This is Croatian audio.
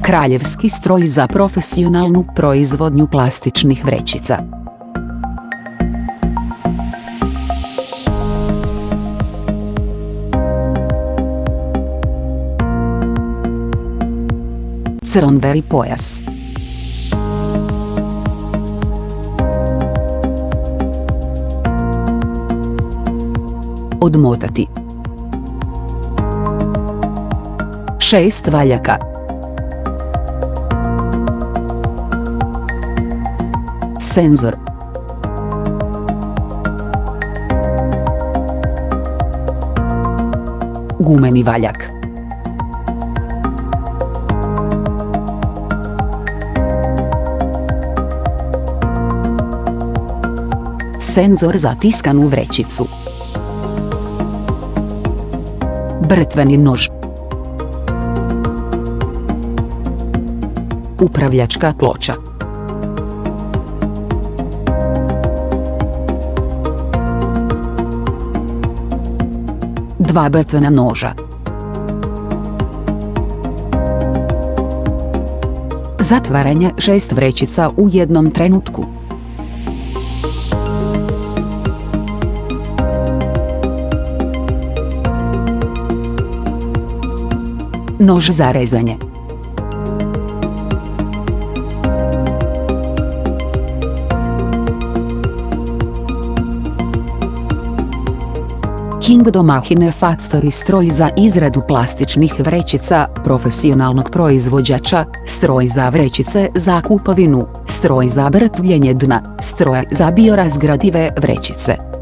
kraljevski stroj za profesionalnu proizvodnju plastičnih vrećica. Crnberi pojas. Odmotati. 6 valjaka. Senzor. Gumeni valjak. Senzor za tiskanu vrećicu. Brtveni nož. Upravljačka ploča. Dva brtvena noža. Zatvaranje 6 vrećica u jednom trenutku. Nož za rezanje. Kingdom Machine Factory stroj za izradu plastičnih vrećica, profesionalnog proizvođača, stroj za vrećice za kupovinu, stroj za brtvljenje dna, stroj za biorazgradive vrećice.